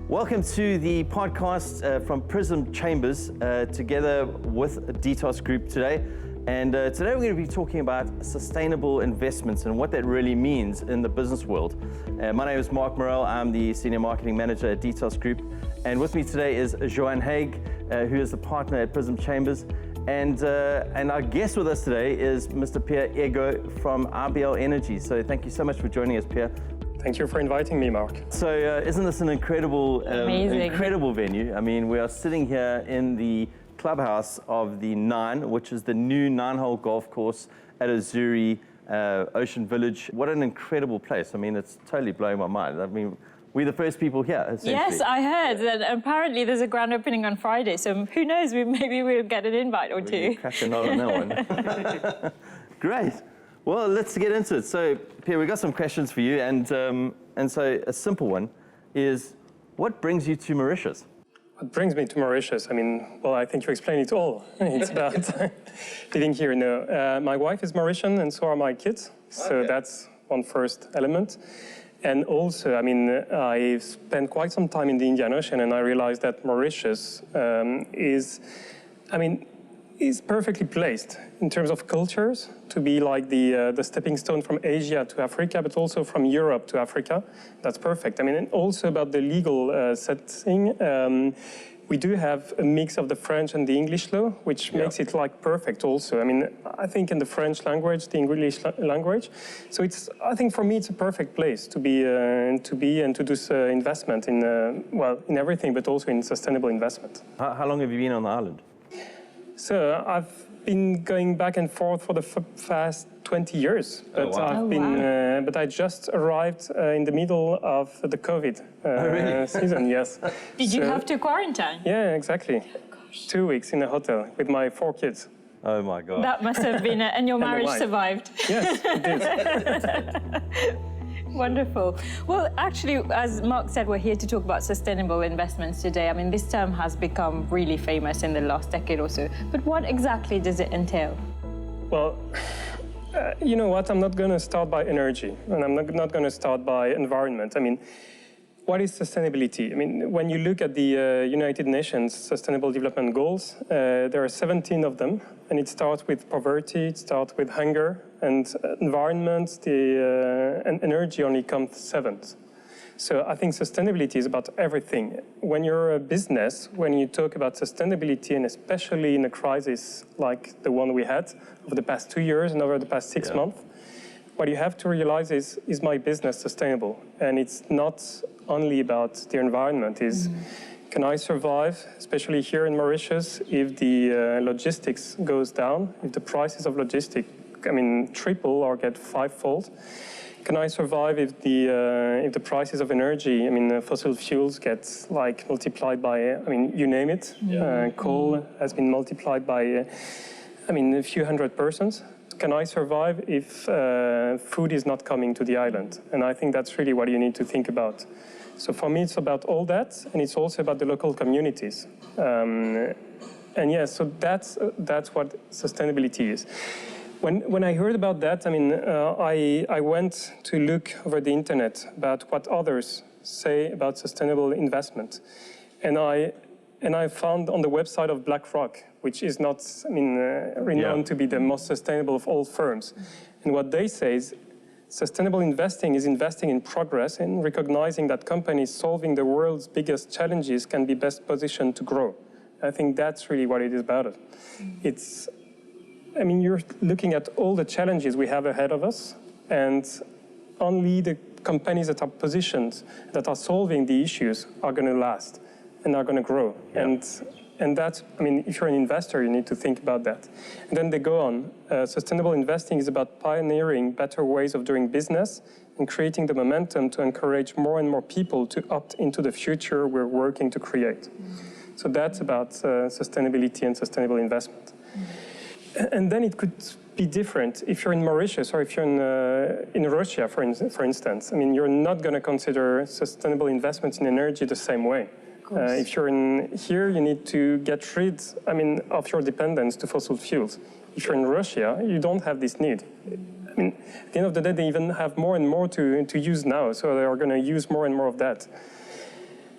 Welcome to the podcast from Prism Chambers, together with DTOS Group today. And today we're going to be talking about sustainable investments and what that really means in the business world. My name is Marc Maurel. I'm the Senior Marketing Manager at DTOS Group. And with me today is Johanne Hague, who is the partner at Prism Chambers. And our guest with us today is Mr. Pierre Egot from IBL Energy. So thank you so much for joining us, Pierre. Thank you for inviting me, Mark. So isn't this an incredible venue? I mean, we are sitting here in the clubhouse of the Nine, which is the new 9-hole golf course at Azuri, Ocean Village. What an incredible place. I mean, it's totally blowing my mind. I mean, we're the first people here, essentially. Yes, I heard that apparently there's a grand opening on Friday, so who knows, maybe we'll get an invite or two. Crack a nut on that one. Great. Well, let's get into it. So, Pierre, we've got some questions for you, and so a simple one is, what brings you to Mauritius? What brings me to Mauritius? I mean, well, I think you explained it all. It's about living here now. My wife is Mauritian, and so are my kids. So okay. That's one first element. And also, I mean, I've spent quite some time in the Indian Ocean, and I realized that Mauritius is perfectly placed in terms of cultures to be like the stepping stone from Asia to Africa, but also from Europe to Africa. That's perfect. I mean, and also about the legal setting, we do have a mix of the French and the English law, which makes it like perfect also. I mean, I think in the French language, the English language. So I think for me, it's a perfect place to be and to do this investment in, in everything, but also in sustainable investment. How long have you been on the island? So I've been going back and forth for the past 20 years, but but I just arrived in the middle of the COVID season. Yes. Did you have to quarantine? Yeah, exactly. Gosh. 2 weeks in a hotel with my 4 kids. Oh my God. That must have been, and your marriage survived. Yes, it did. Wonderful. Well, actually, as Mark said, we're here to talk about sustainable investments today. I mean, this term has become really famous in the last decade or so. But what exactly does it entail? Well, you know what? I'm not going to start by energy, and I'm not going to start by environment. I mean, what is sustainability? I mean, when you look at the United Nations Sustainable Development Goals, there are 17 of them, and it starts with poverty, it starts with hunger, and environment, and energy only comes 7th. So I think sustainability is about everything. When you're a business, when you talk about sustainability, and especially in a crisis like the one we had over the past 2 years and over the past 6 months, what you have to realize is my business sustainable? And it's not only about the environment, can I survive, especially here in Mauritius, if the logistics goes down, if the prices of logistics, triple or get 5-fold? Can I survive if the prices of energy, fossil fuels get multiplied by, you name it. Coal has been multiplied by, a few hundred persons. Can I survive if food is not coming to the island? And I think that's really what you need to think about. So for me, it's about all that, and it's also about the local communities. So that's what sustainability is. When I heard about that, I went to look over the internet about what others say about sustainable investment, and I found on the website of BlackRock, which is not, renowned to be the most sustainable of all firms, and what they say is sustainable investing is investing in progress and recognizing that companies solving the world's biggest challenges can be best positioned to grow. I think that's really what it is about. You're looking at all the challenges we have ahead of us, and only the companies that are positioned, that are solving the issues, are going to last and are going to grow. Yeah. And that, if you're an investor, you need to think about that. And then they go on. Sustainable investing is about pioneering better ways of doing business and creating the momentum to encourage more and more people to opt into the future we're working to create. So that's about sustainability and sustainable investment. And then it could be different if you're in Mauritius or if you're in Russia, for instance. You're not going to consider sustainable investments in energy the same way. If you're in here, you need to get rid, of your dependence to fossil fuels. If you're in Russia, you don't have this need. At the end of the day, they even have more and more to use now, so they are going to use more and more of that.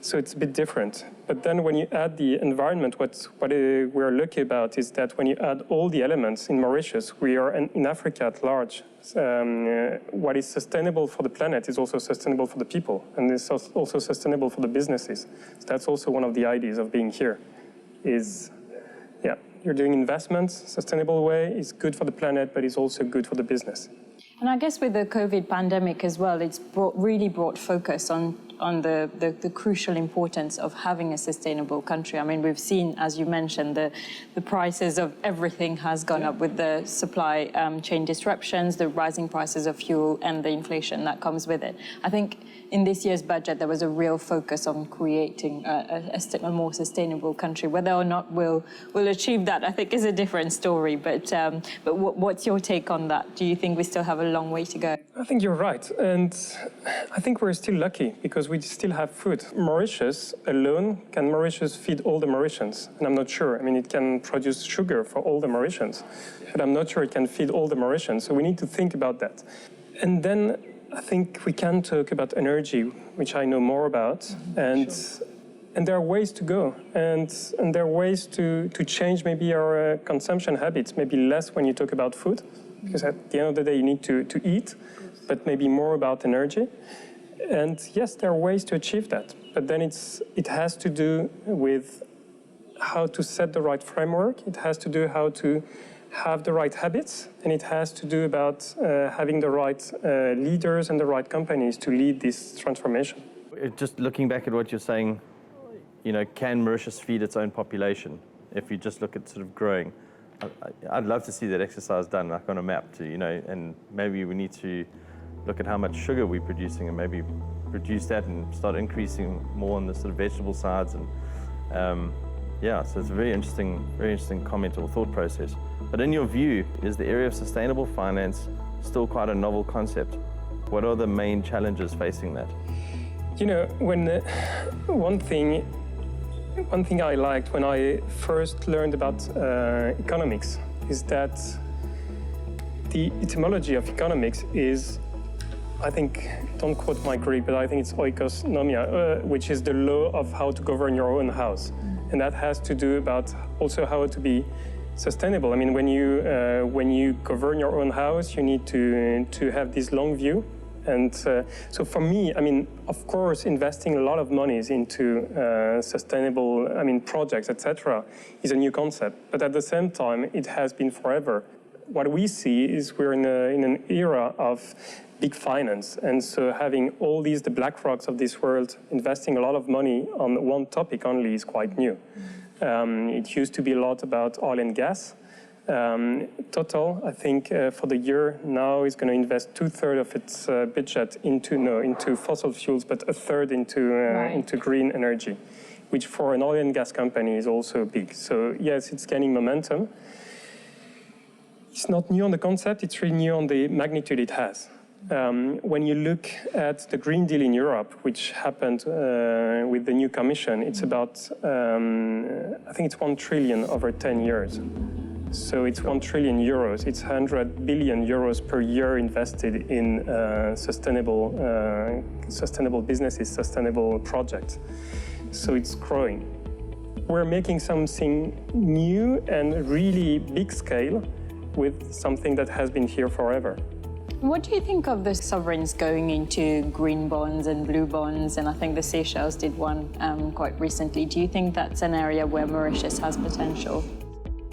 So it's a bit different. But then when you add the environment, what we're lucky about is that when you add all the elements in Mauritius, we are in Africa at large. What is sustainable for the planet is also sustainable for the people, and it's also sustainable for the businesses. So that's also one of the ideas of being here, is, yeah, you're doing investments, sustainable way, is good for the planet, but it's also good for the business. And I guess with the COVID pandemic as well, it's really brought focus on the crucial importance of having a sustainable country. I mean, we've seen, as you mentioned, the prices of everything has gone up with the supply chain disruptions, the rising prices of fuel, and the inflation that comes with it. I think in this year's budget, there was a real focus on creating a more sustainable country. Whether or not we'll achieve that, I think, is a different story. But what's your take on that? Do you think we still have a long way to go? I think you're right. And I think we're still lucky because we still have food. Mauritius alone, can Mauritius feed all the Mauritians? And I'm not sure. I mean, it can produce sugar for all the Mauritians, but I'm not sure it can feed all the Mauritians. So we need to think about that. And then I think we can talk about energy, which I know more about, and there are ways to go, and there are ways to change maybe our consumption habits, maybe less when you talk about food, because at the end of the day you need to eat, but maybe more about energy. And yes, there are ways to achieve that, but then it has to do with how to set the right framework, it has to do how to have the right habits, and it has to do about having the right leaders and the right companies to lead this transformation. Just looking back at what you're saying, you know, can Mauritius feed its own population? If you just look at sort of growing, I'd love to see that exercise done, like on a map, to, you know, and maybe we need to look at how much sugar we're producing and maybe reduce that and start increasing more on the sort of vegetable sides. And yeah, so it's a very interesting comment or thought process. But in your view, is the area of sustainable finance still quite a novel concept? What are the main challenges facing that? You know, one thing I liked when I first learned about economics is that the etymology of economics is, I think, don't quote my Greek, but I think it's oikosnomia, which is the law of how to govern your own house. And that has to do about also how to be sustainable. I mean, when you govern your own house, you need to have this long view. And so for me, I mean, of course, investing a lot of monies into sustainable, projects, etc., is a new concept. But at the same time, it has been forever. What we see is we're in an era of big finance. And so having all these, the BlackRocks of this world, investing a lot of money on one topic only is quite new. It used to be a lot about oil and gas. Total, I think, for the year now is going to invest 2/3 of its budget into fossil fuels, but 1/3 into green energy, which for an oil and gas company is also big. So yes, it's gaining momentum. It's not new on the concept, it's really new on the magnitude it has. When you look at the Green Deal in Europe, which happened with the new commission, it's about, I think it's 1 trillion over 10 years. So it's 1 trillion euros. It's 100 billion euros per year invested in sustainable businesses, sustainable projects. So it's growing. We're making something new and really big scale with something that has been here forever. What do you think of the sovereigns going into green bonds and blue bonds? And I think the Seychelles did one quite recently. Do you think that's an area where Mauritius has potential?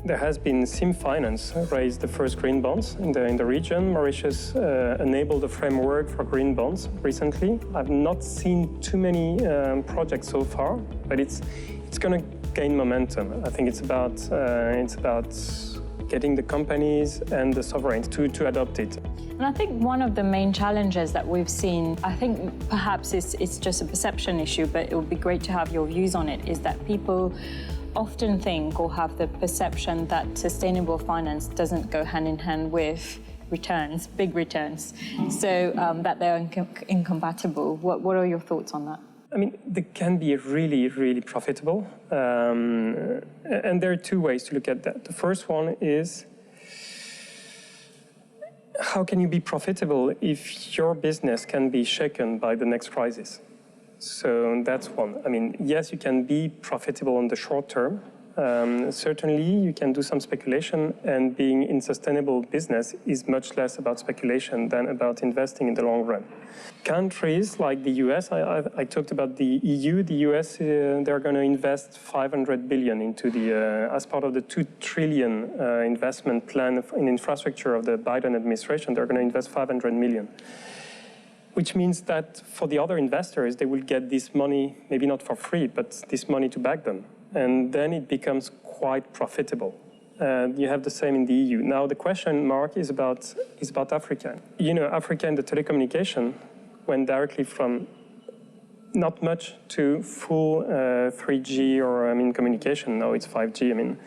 There has been Sim Finance raised the first green bonds in the region. Mauritius enabled a framework for green bonds recently. I've not seen too many projects so far, but it's going to gain momentum. I think it's about getting the companies and the sovereigns to adopt it. And I think one of the main challenges that we've seen, I think perhaps it's just a perception issue, but it would be great to have your views on it, is that people often think or have the perception that sustainable finance doesn't go hand in hand with returns, big returns, so that they're incompatible. What are your thoughts on that? I mean, they can be really, really profitable. And there are two ways to look at that. The first one is, how can you be profitable if your business can be shaken by the next crisis? So that's one. I mean, yes, you can be profitable in the short term. Certainly, you can do some speculation, and being in sustainable business is much less about speculation than about investing in the long run. Countries like the US, I talked about the EU. The US, they're going to invest 500 billion into as part of the 2 trillion investment plan in infrastructure of the Biden administration. They're going to invest 500 million. Which means that for the other investors, they will get this money, maybe not for free, but this money to back them. And then it becomes quite profitable. You have the same in the EU. Now, the question, Mark, is about Africa. You know, Africa in the telecommunication went directly from not much to full 3G or, communication. Now it's 5G, And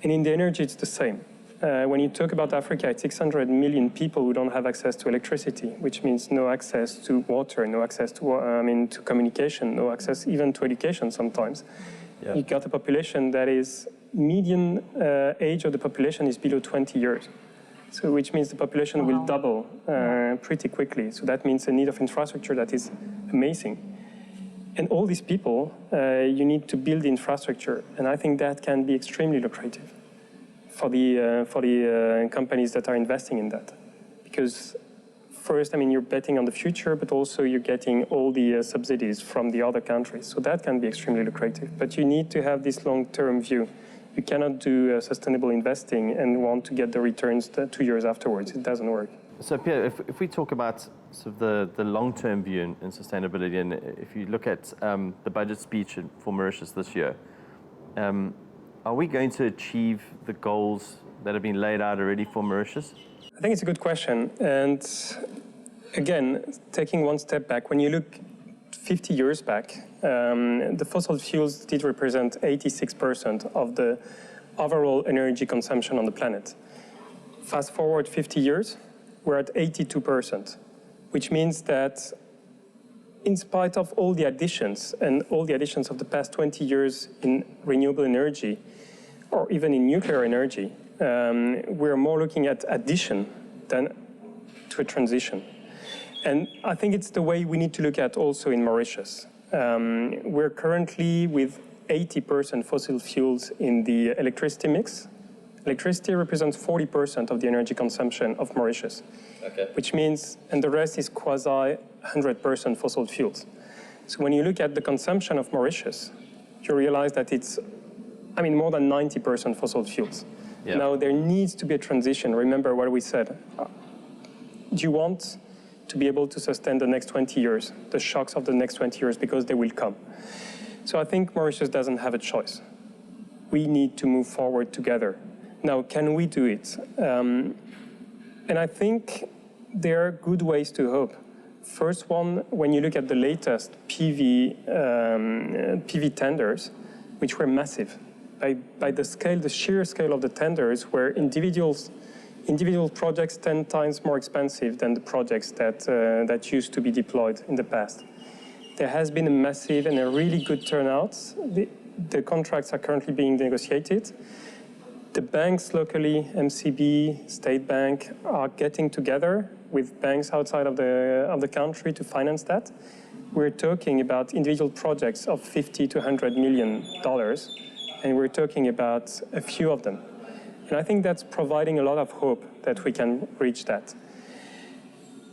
in the energy, it's the same. When you talk about Africa, it's 600 million people who don't have access to electricity, which means no access to water, no access to, to communication, no access even to education sometimes. Yeah. You got a population that is, median age of the population is below 20 years. So which means the population will double pretty quickly. So that means a need of infrastructure that is amazing. And all these people, you need to build infrastructure. And I think that can be extremely lucrative for the companies that are investing in that. Because first, you're betting on the future, but also you're getting all the subsidies from the other countries. So that can be extremely lucrative. But you need to have this long-term view. You cannot do sustainable investing and want to get the returns 2 years afterwards. It doesn't work. So Pierre, if we talk about sort of the long-term view in sustainability, and if you look at the budget speech for Mauritius this year, are we going to achieve the goals that have been laid out already for Mauritius? I think it's a good question. And again, taking one step back, when you look 50 years back, the fossil fuels did represent 86% of the overall energy consumption on the planet. Fast forward 50 years, we're at 82%, which means that in spite of all the additions and all the additions of the past 20 years in renewable energy, or even in nuclear energy, we're more looking at addition than to a transition. And I think it's the way we need to look at also in Mauritius. We're currently with 80% fossil fuels in the electricity mix. Electricity represents 40% of the energy consumption of Mauritius, which means, and the rest is quasi 100% fossil fuels. So when you look at the consumption of Mauritius, you realize that it's, more than 90% fossil fuels. Yeah. Now, there needs to be a transition. Remember what we said. Do you want to be able to sustain the next 20 years, the shocks of the next 20 years, because they will come? So I think Mauritius doesn't have a choice. We need to move forward together. Now, can we do it? And I think there are good ways to hope. First one, when you look at the latest PV tenders, which were massive, by the scale, the sheer scale of the tenders, were individual projects 10 times more expensive than the projects that used to be deployed in the past. There has been a massive and a really good turnout. The contracts are currently being negotiated. The banks locally, MCB, State Bank, are getting together with banks outside of the country to finance that. We're talking about individual projects of $50 to $100 million, and we're talking about a few of them. And I think that's providing a lot of hope that we can reach that.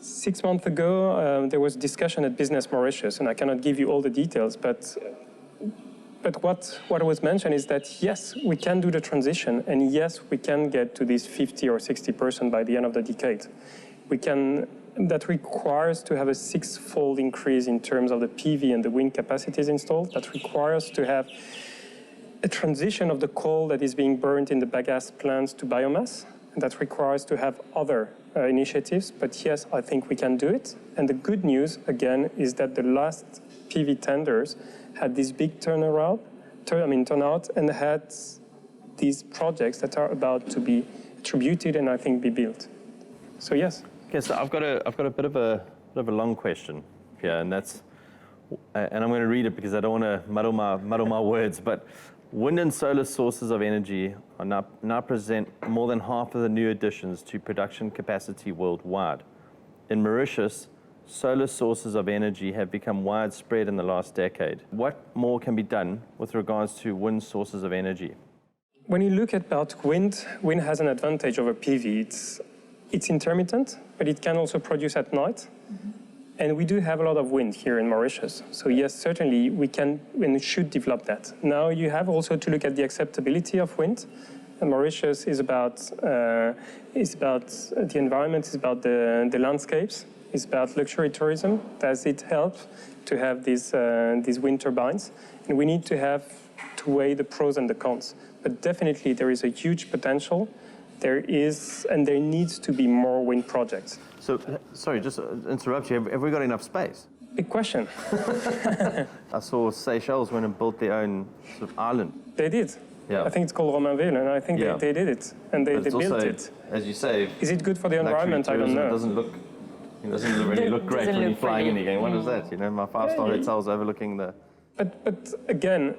6 months ago, there was discussion at Business Mauritius, and I cannot give you all the details, but what was mentioned is that, yes, we can do the transition, and yes, we can get to this 50 or 60% by the end of the decade. That requires to have a 6-fold increase in terms of the PV and the wind capacities installed. That requires to have a transition of the coal that is being burned in the bagasse plants to biomass. And that requires to have other initiatives. But yes, I think we can do it. And the good news, again, is that the last PV tenders had this big turnout and had these projects that are about to be attributed and I think be built. So yes. Okay, so I've got a bit of a long question here, and I'm going to read it because I don't want to muddle my words. But wind and solar sources of energy are now present more than half of the new additions to production capacity worldwide. In Mauritius, solar sources of energy have become widespread in the last decade. What more can be done with regards to wind sources of energy? When you look at wind, wind has an advantage over PV. It's intermittent, but it can also produce at night. Mm-hmm. And we do have a lot of wind here in Mauritius. So yes, certainly we can and should develop that. Now you have also to look at the acceptability of wind. And Mauritius is about the environment, is about the landscapes, is about luxury tourism. Does it help to have these wind turbines? And we need to weigh the pros and the cons. But definitely there is a huge potential. There needs to be more wind projects. So, sorry, just interrupt you. Have we got enough space? Big question. I saw Seychelles went and built their own sort of island. They did. Yeah. I think it's called Romainville, and I think they did it, and they built also, it. As you say, is it good for the environment? I don't know. It doesn't really look great when you're flying in again. What is that? You know, my 5-star hotel's overlooking the... But again,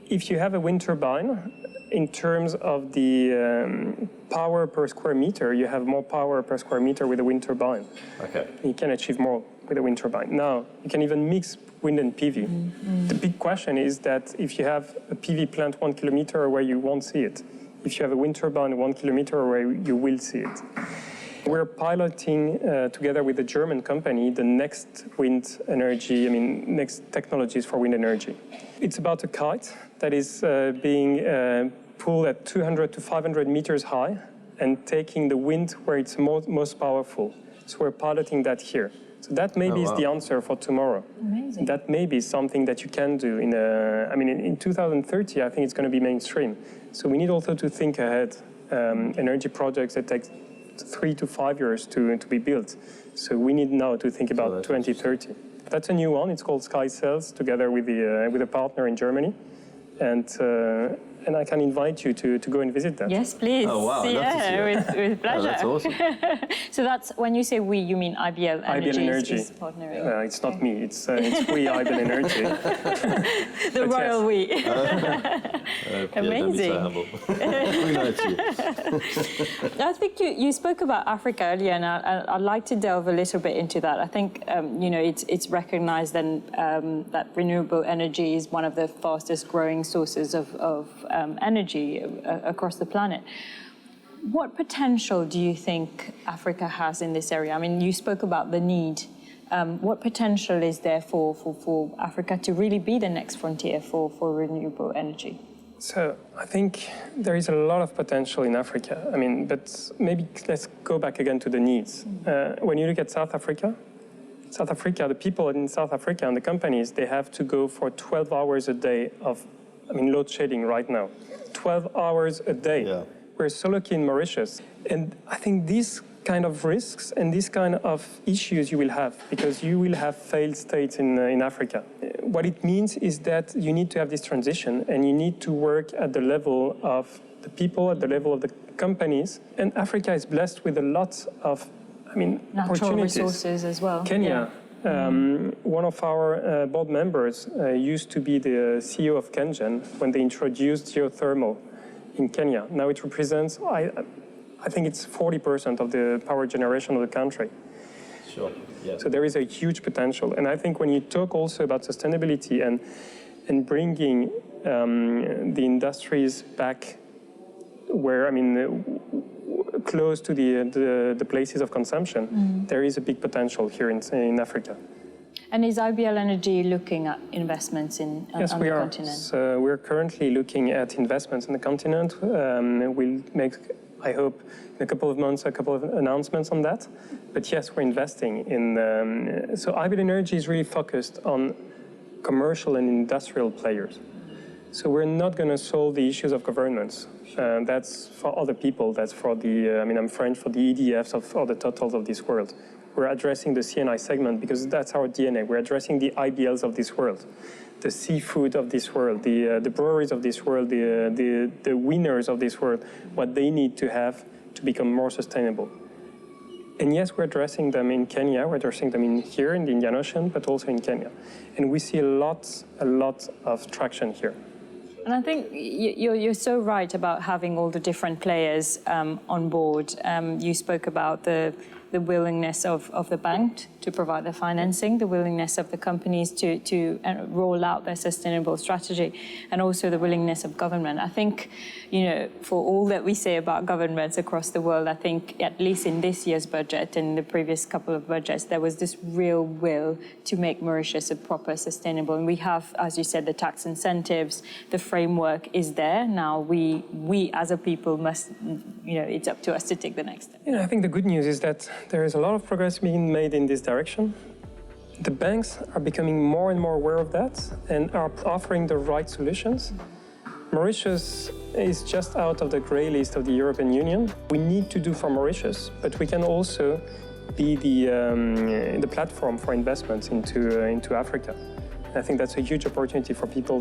if you have a wind turbine, in terms of the power per square meter, you have more power per square meter with a wind turbine. Okay. You can achieve more with a wind turbine. Now, you can even mix wind and PV. Mm-hmm. The big question is that if you have a PV plant 1 kilometer away, you won't see it. If you have a wind turbine 1 kilometer away, you will see it. We're piloting together with a German company the next next technologies for wind energy. It's about a kite that is being pulled at 200 to 500 meters high and taking the wind where it's most powerful. So we're piloting that here. So that maybe is the answer for tomorrow. Amazing. That may be something that you can do in 2030, I think it's going to be mainstream. So we need also to think ahead. Energy projects that take 3 to 5 years to be built. So we need now to think about 2030. That's a new one. It's called Sky Cells, together with a partner in Germany. And I can invite you to go and visit that. Yes, please. Oh, wow. I'd love to see it. With pleasure. Oh, that's awesome. So that's, when you say we, you mean IBL Energy is partnering? It's not me. It's we, IBL Energy. The but royal we. Amazing. Don't be so humble. We know it's you. I think you spoke about Africa earlier, and I'd like to delve a little bit into that. I think it's recognized that renewable energy is one of the fastest growing sources of energy across the planet. What potential do you think Africa has in this area? I mean, you spoke about the need. What potential is there for Africa to really be the next frontier for renewable energy? So I think there is a lot of potential in Africa. But maybe let's go back again to the needs. When you look at South Africa, the people in South Africa and the companies, they have to go for 12 hours a day of load shedding right now. 12 hours a day. Yeah. We're so lucky in Mauritius. And I think these kind of risks and these kind of issues you will have, because you will have failed states in Africa. What it means is that you need to have this transition, and you need to work at the level of the people, at the level of the companies. And Africa is blessed with a lot of natural opportunities. Resources as well. Kenya. Yeah. One of our board members used to be the CEO of Kengen when they introduced geothermal in Kenya. Now it represents, I think it's 40% of the power generation of the country. Sure. Yeah. So there is a huge potential. And I think when you talk also about sustainability and bringing the industries back where, close to the places of consumption, there is a big potential here in Africa. And is IBL Energy looking at investments on the continent? Yes, so we're currently looking at investments in the continent. We'll make, I hope, in a couple of months, a couple of announcements on that. But yes, we're investing in... so IBL Energy is really focused on commercial and industrial players. So we're not going to solve the issues of governance. That's for other people. That's for the, I'm French, for the EDFs or the Totals of this world. We're addressing the CNI segment because that's our DNA. We're addressing the IBLs of this world, the seafood of this world, the breweries of this world, the winners of this world, what they need to have to become more sustainable. And yes, we're addressing them in Kenya, we're addressing them here in the Indian Ocean, but also in Kenya. And we see a lot of traction here. And I think you're so right about having all the different players on board. You spoke about the willingness of the bank to provide the financing, the willingness of the companies to roll out their sustainable strategy, and also the willingness of government. I think, for all that we say about governments across the world, I think at least in this year's budget and the previous couple of budgets, there was this real will to make Mauritius a proper sustainable. And we have, as you said, the tax incentives, the framework is there. Now we as a people must, it's up to us to take the next step. I think the good news is that there is a lot of progress being made in this direction. The banks are becoming more and more aware of that and are offering the right solutions. Mauritius is just out of the grey list of the European Union. We need to do for Mauritius, but we can also be the platform for investments into Africa. I think that's a huge opportunity for people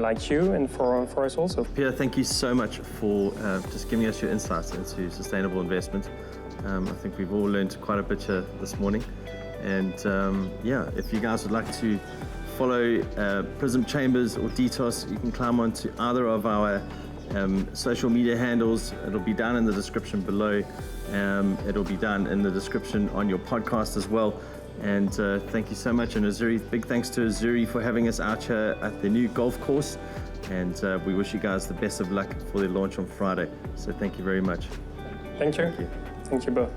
like you and for us also. Pierre, thank you so much for just giving us your insights into sustainable investment. I think we've all learned quite a bit here this morning. And if you guys would like to follow Prism Chambers or DTOS, you can climb onto either of our social media handles. It'll be down in the description below. It'll be down in the description on your podcast as well. And thank you so much. And Azuri, big thanks to Azuri for having us out here at the new golf course. And we wish you guys the best of luck for the launch on Friday. So thank you very much. Thank you. Thank you both.